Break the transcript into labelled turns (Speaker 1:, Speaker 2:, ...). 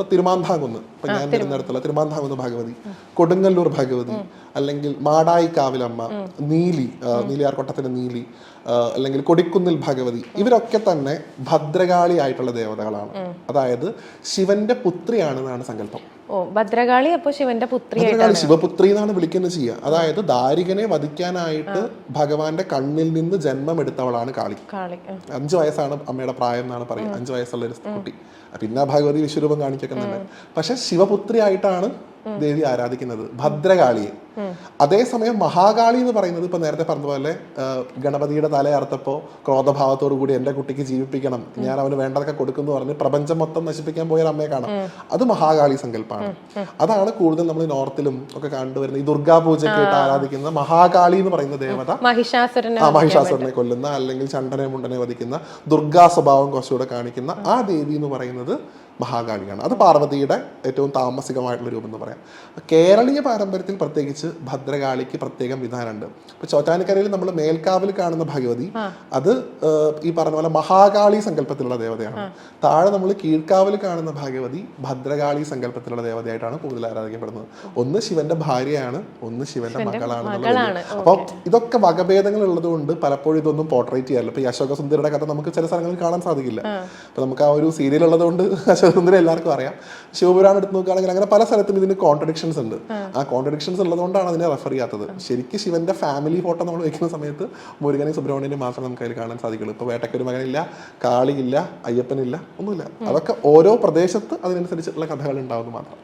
Speaker 1: ഇപ്പൊ തിരുമാന്താംകുന്ന്, ഇപ്പൊ ഞാൻ വരുന്നിടത്തുള്ള തിരുമാന്താംകുന്ന് ഭഗവതി, കൊടുങ്ങല്ലൂർ ഭഗവതി, അല്ലെങ്കിൽ മാടായി കാവിലമ്മ, നീലിയാർകൊട്ടത്തിലെ നീലി, അല്ലെങ്കിൽ കൊടിക്കുന്നിൽ ഭഗവതി, ഇവരൊക്കെ തന്നെ ഭദ്രകാളി ആയിട്ടുള്ള ദേവതകളാണ്. അതായത് ശിവന്റെ പുത്രിയാണെന്നാണ് സങ്കല്പം.
Speaker 2: ഭദ്രകാളി അപ്പോൾ ശിവന്റെ പുത്രി,
Speaker 1: ശിവപുത്രി എന്നാണ് വിളിക്കുന്നത് ചെയ്യുക. അതായത് ദാരികനെ വധിക്കാനായിട്ട് ഭഗവാന്റെ കണ്ണിൽ നിന്ന് ജന്മം എടുത്തവളാണ് കാളി. 5 വയസ്സാണ് അമ്മയുടെ പ്രായം എന്നാണ് പറയുക, 5 വയസ്സുള്ള ഒരു കുട്ടി. പിന്നെ ഭഗവതി വിശ്വരൂപം കാണിക്കുന്നുണ്ട്. പക്ഷെ ശിവപുത്രി ആയിട്ടാണ് ദേവി ആരാധിക്കുന്നത്, ഭദ്രകാളിയെ. അതേസമയം മഹാകാളി എന്ന് പറയുന്നത് ഇപ്പൊ നേരത്തെ പറഞ്ഞ പോലെ ഗണപതിയുടെ തലയർത്തപ്പോ ക്രോധഭാവത്തോടു കൂടി എന്റെ കുട്ടിക്ക് ജീവിപ്പിക്കണം, ഞാൻ അവന് വേണ്ടതൊക്കെ കൊടുക്കുന്നു പറഞ്ഞ് പ്രപഞ്ചം മൊത്തം നശിപ്പിക്കാൻ പോയ അമ്മയെ കാണാം. അത് മഹാകാളി സങ്കല്പമാണ്. അതാണ് കൂടുതൽ നമ്മൾ നോർത്തിലും ഒക്കെ കണ്ടുവരുന്നത്. ഈ ദുർഗാ പൂജയ്ക്കായിട്ട് ആരാധിക്കുന്ന മഹാകാളി എന്ന് പറയുന്ന ദേവത, മഹിഷാസുരനെ കൊല്ലുന്ന അല്ലെങ്കിൽ ചണ്ഡനെ മുണ്ടനെ വധിക്കുന്ന ദുർഗാ സ്വഭാവം കുറച്ചുകൂടെ കാണിക്കുന്ന ആ ദേവി എന്ന് പറയുന്നത് മഹാകാളിയാണ്. അത് പാർവതിയുടെ ഏറ്റവും താമസികമായിട്ടുള്ള രൂപം എന്ന് പറയാം. കേരളീയ പാരമ്പര്യത്തിൽ പ്രത്യേകിച്ച് ഭദ്രകാളിക്ക് പ്രത്യേകം വിധാനമുണ്ട്. ഇപ്പൊ ചോറ്റാനിക്കരയിൽ നമ്മൾ മേൽക്കാവിൽ കാണുന്ന ഭഗവതി അത് ഈ പറഞ്ഞ പോലെ മഹാകാളി സങ്കല്പത്തിലുള്ള ദേവതയാണ്. താഴെ നമ്മൾ കീഴ്ക്കാവിൽ കാണുന്ന ഭഗവതി ഭദ്രകാളി സങ്കല്പത്തിലുള്ള ദേവതയായിട്ടാണ് കൂടുതൽ ആരാധിക്കപ്പെടുന്നത്. ഒന്ന് ശിവന്റെ ഭാര്യയാണ്, ഒന്ന് ശിവന്റെ മകളാണ്. അപ്പൊ ഇതൊക്കെ വകഭേദങ്ങൾ ഉള്ളത് കൊണ്ട് പലപ്പോഴും ഇതൊന്നും പോർട്രേറ്റ് ചെയ്യാറില്ല. ഇപ്പൊ ഈ അശോകസുന്ദരിയുടെ കഥ നമുക്ക് ചില സ്ഥലങ്ങളിൽ കാണാൻ സാധിക്കില്ല. അപ്പൊ നമുക്ക് ആ ഒരു സീരിയൽ ഉള്ളത് കൊണ്ട് അശോകസുന്ദരി എല്ലാവർക്കും അറിയാം. ശിവപുരാണം എടുത്ത് നോക്കുകയാണെങ്കിൽ അങ്ങനെ പല സ്ഥലത്തും ഇതിന് കോൺട്രഡിക്ഷൻസ് ഉണ്ട്. ആ കോൺട്രഡിക്ഷൻസ് ഉള്ളതുകൊണ്ടാണ് അതിനെ റെഫർ ചെയ്യാത്തത്. ശരിക്കും ശിവന്റെ ഫാമിലി ഫോട്ടോ നമ്മൾ വെക്കുന്ന സമയത്ത് മുരുകനെയും സുബ്രഹ്മണ്യനെയും മാത്രം നമുക്ക് അതിൽ കാണാൻ സാധിക്കുള്ളൂ. ഇപ്പൊ വേട്ടയ്ക്കൊരു മകനില്ല, കാളിയില്ല, അയ്യപ്പനില്ല, ഒന്നുമില്ല. അതൊക്കെ ഓരോ പ്രദേശത്ത് അതിനനുസരിച്ചിട്ടുള്ള കഥകൾ ഉണ്ടാവുന്നു മാത്രം.